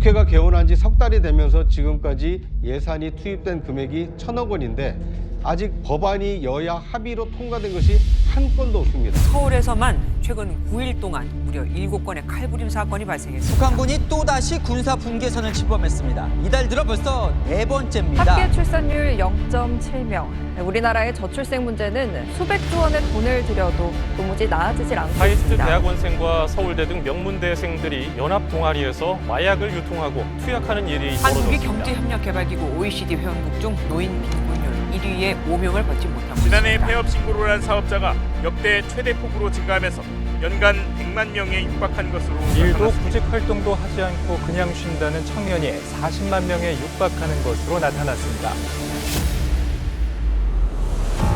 국회가 개원한 지 석 달이 되면서 지금까지 예산이 투입된 금액이 1,000억 원인데 아직 법안이 여야 합의로 통과된 것이 한 건도 없습니다. 서울에서만 최근 9일 동안 무려 7건의 칼부림 사건이 발생했습니다. 북한군이 또다시 군사 분계선을 침범했습니다. 이달 들어 벌써 4번째입니다. 합계 출산율 0.7명. 우리나라의 저출생 문제는 수백조 원의 돈을 들여도 도무지 나아지질 않고 카이스트 있습니다. 대학원생과 서울대 등 명문대생들이 연합 동아리에서 마약을 유통하고 투약하는 일이 한국이 벌어졌습니다. 경제협력개발기구 OECD 회원국 중 노인 빈곤율 1위의 오명을 받지 못하고 지난해 있습니다. 폐업 신고를 한 사업자가 역대 최대 폭으로 증가하면서 연간 100만 명에 육박한 것으로 일도 나타났습니다. 구직 활동도 하지 않고 그냥 쉰다는 청년이 40만 명에 육박하는 것으로 나타났습니다.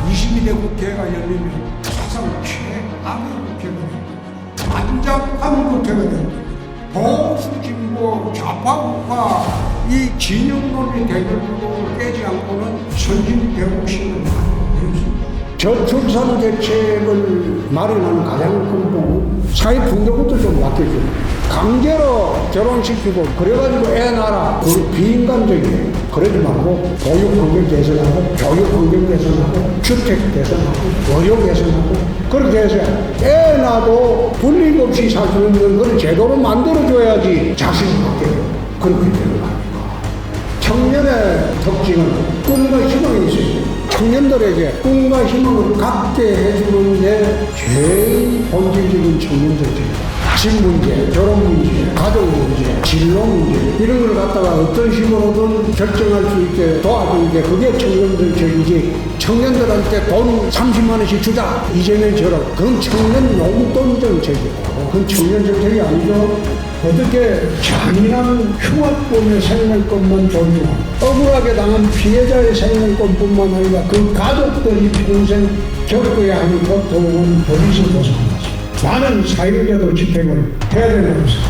22대 국회가 열리면 사상 최악의 국회가 됩니다. 안잡한 국회가 됩니다. 보수, 진보, 좌파, 우파 이 진영론의 대결로 깨지 않고는 선진 대국식은 안 됩니다. 저출산 대책을 마련하는 가장 근본은 사회 분배부터 좀 바뀌죠. 강제로 결혼시키고 그래가지고 애 낳아라. 그건 비인간적이에요. 그러지 말고 보육 환경 개선하고 교육 환경 개선하고 주택 개선하고 의료 개선하고 그렇게 해서 애 낳아도 불이익 없이 살 수 있는 그런 제도로 만들어줘야지 자식을 갖게 돼요. 그렇게 되는 거 아닙니까? 청년의 특징은 꿈과 희망이 있어요. 청년들에게 꿈과 희망을 갖게 해주는 게 제일 본질적인 청년 정책이다. 집 문제, 결혼 문제, 가족 문제, 진로 문제 이런 걸 갖다가 어떤 식으로든 결정할 수 있게 도와주는 게 그게 청년 정책이지 청년들한테 돈 30만 원씩 주자 이재명처럼 그건 청년 용돈 정책이고 그건 청년 정책이 아니죠. 어떻게 잔인한 흉악범의 생명권만 존중하고 억울하게 당한 피해자의 생명권뿐만 아니라 그 가족들이 평생 겪어야 하는 고통은 버리지 못합니다. 많은 사회적으로 집행을 해야 되는 것입니다.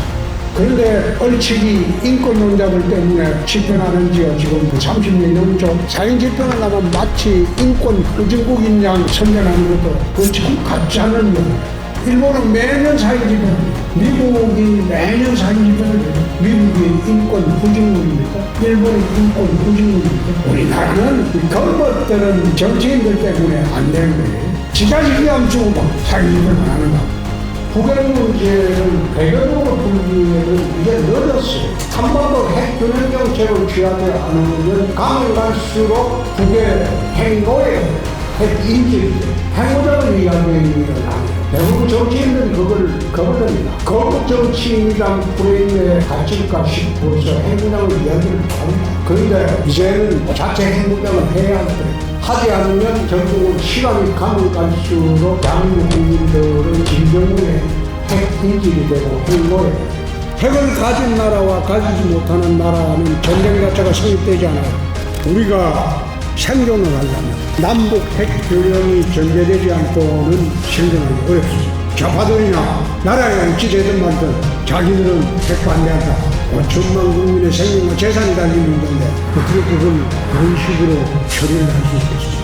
그런데 얼치기 인권론자들 때문에 집행하는 지가 지금 30년이 넘죠. 사형 집행하려면 마치 인권 후진국인 양 선전하는 것도 그건 참 가짜는 거예요. 일본은 매년 사형 집행합니다. 미국이 매년 사형 집행을 해요. 미국이 인권 후진국입니까? 일본이 인권 후진국입니까? 우리나라는 그런 것들은 정치인들 때문에 안 되는 거예요. 지자식이 하면 죽어봐. 사형 집행 안 하는 거. 북핵 문제는 배경으로 불기에는 이제 늦었어요. 한 번도 핵균형 정책을 취하지 않으면 가면 갈수록 북의 핵노예, 핵인질, 핵무장을 이야기하는 건 아니에요. 대부분 정치인들이 그걸 거부합니다. 거부 정치인이란 프레임에 갇힐까 싶어서 핵무장을 이야기를 합니다. 그런데 이제는 자체 핵무장을 해야 돼요. 하지 않으면 결국은 시간이 가면 갈수록 양국 국민들은 진정의 핵인질이 되고 핵노예. 핵을 가진 나라와 가지지 못하는 나라는 전쟁 자체가 성립되지 않아요. 우리가 생존을 하려면 남북 핵교련이 전제되지 않고는 생존하기 어렵습니다. 좌파들이나 나라에 지지되든 말든 자기들은 핵 반대한다. 5천만 국민의 생명과 재산이 달린 문제인데 어떻게 그걸 그런 식으로 처리를 할 수 있겠습니까?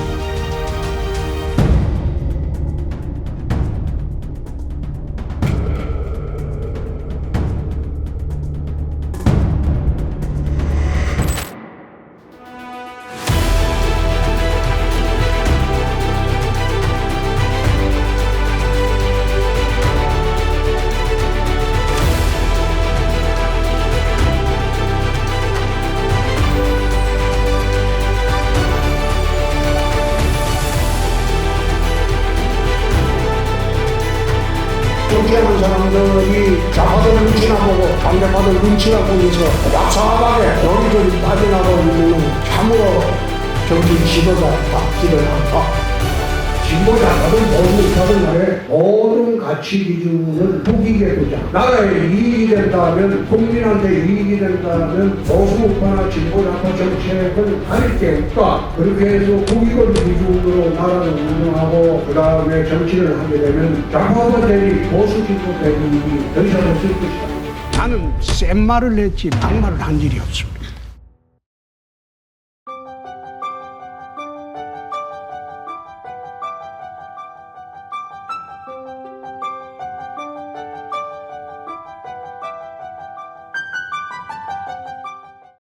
정치하는 사람들이 좌파들 눈치나 보고 반대파들 눈치나 보면서 약사하게 여기저기 빠져나가고 있는 참으로 정치 지도자 답지를 않다. 진보 좌파들 모두 다른 나라의 모든 가치 기준을 북이게 두자. 나라에 이익이 된다면 국민한테 이익이 된다면 보수우파나 진보 좌파 정책을 가릴 게 없다. 그렇게 해서 국익을 기준으로 나라를 운영하고 그 다음에 정치를 하게 되면 좌파가 되니 보수 진보 대국이 더 이상 없을 것이다. 나는 센 말을 했지 막말을 한 일이 없습니다.